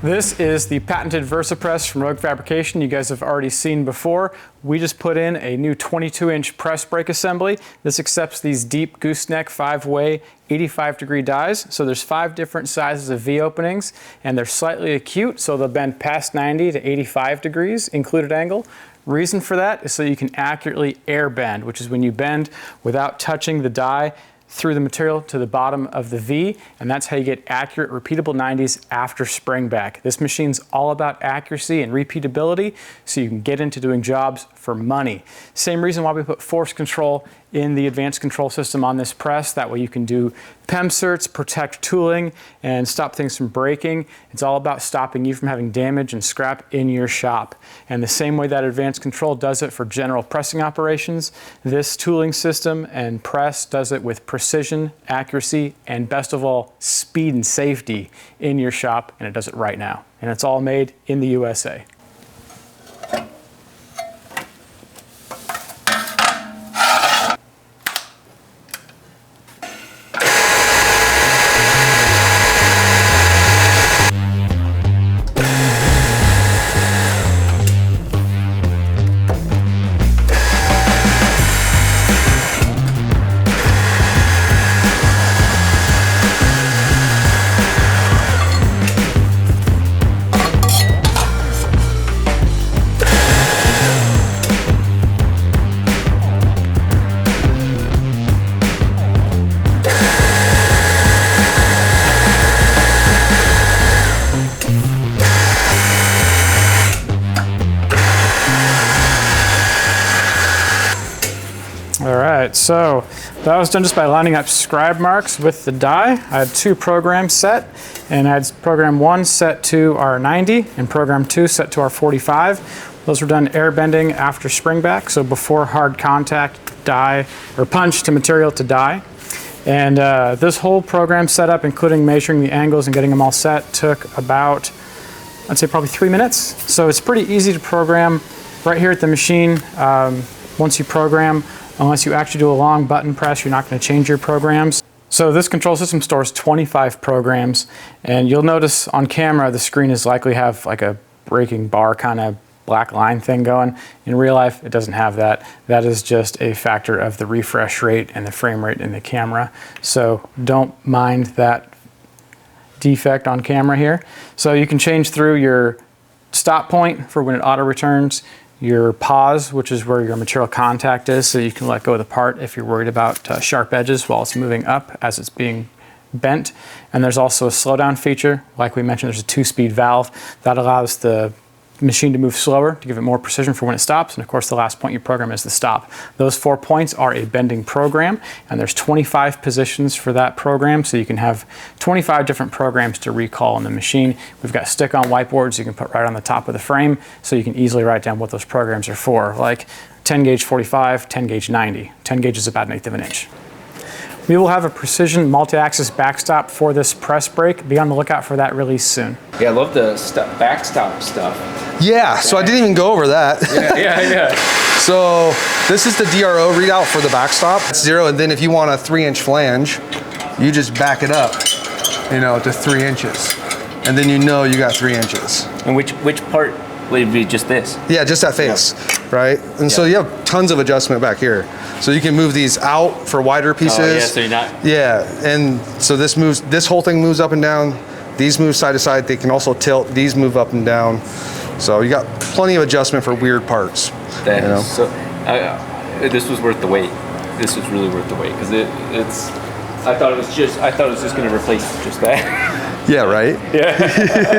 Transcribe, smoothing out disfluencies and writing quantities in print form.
This is the patented VersaPress from Rogue Fabrication you guys have already seen before. We just put in a new 22-inch press brake assembly. This accepts these deep gooseneck 5-way 85-degree dies. So there's 5 different sizes of V openings, and they're slightly acute, so they'll bend past 90 to 85 degrees included angle. Reason for that is so you can accurately air bend, which is when you bend without touching the die through the material to the bottom of the V, and that's how you get accurate, repeatable 90s after spring back. This machine's all about accuracy and repeatability, so you can get into doing jobs for money. Same reason why we put force control in the advanced control system on this press. That way you can do PEM certs, protect tooling, and stop things from breaking. It's all about stopping you from having damage and scrap in your shop. And the same way that advanced control does it for general pressing operations, this tooling system and press does it with precision, accuracy, and best of all, speed and safety in your shop, and it does it right now. And it's all made in the USA. Alright, so that was done just by lining up scribe marks with the die. I had 2 programs set, and I had program 1 set to our 90 and program 2 set to our 45. Those were done air bending after spring back, so before hard contact, die, or punch to material to die. And this whole program setup, including measuring the angles and getting them all set, took about, I'd say probably 3 minutes. So it's pretty easy to program right here at the machine. Once you program, unless you actually do a long button press, you're not going to change your programs. So this control system stores 25 programs, and you'll notice on camera the screen is likely have like a breaking bar kind of black line thing going. In real life, it doesn't have that. That is just a factor of the refresh rate and the frame rate in the camera. So don't mind that defect on camera here. So you can change through your stop point for when it auto returns, your pause, which is where your material contact is, so you can let go of the part if you're worried about sharp edges while it's moving up as it's being bent. And there's also a slowdown feature. Like we mentioned, there's a 2-speed valve that allows the machine to move slower to give it more precision for when it stops. And of course, the last point you program is the stop. Those 4 points are a bending program, and there's 25 positions for that program, so you can have 25 different programs to recall in the machine. We've got stick-on whiteboards you can put right on the top of the frame, so you can easily write down what those programs are for, like 10 gauge 45, 10 gauge 90. 10 gauge is about 1/8 of an inch. We will have a precision multi-axis backstop for this press brake. Be on the lookout for that release soon. Yeah, I love the backstop stuff. Yeah, so I didn't even go over that. Yeah. So this is the DRO readout for the backstop. It's 0, and then if you want a 3-inch flange, you just back it up, to 3 inches. And then you got 3 inches. And which part would it be? Just this? Yeah, just that face, right? And so you have tons of adjustment back here. So you can move these out for wider pieces. Oh, yeah, so you're not... Yeah, and so this whole thing moves up and down. These move side to side. They can also tilt. These move up and down. So you got plenty of adjustment for weird parts. So this was worth the wait. This was really worth the wait, because I thought it was just going to replace just that. Yeah, right? Yeah.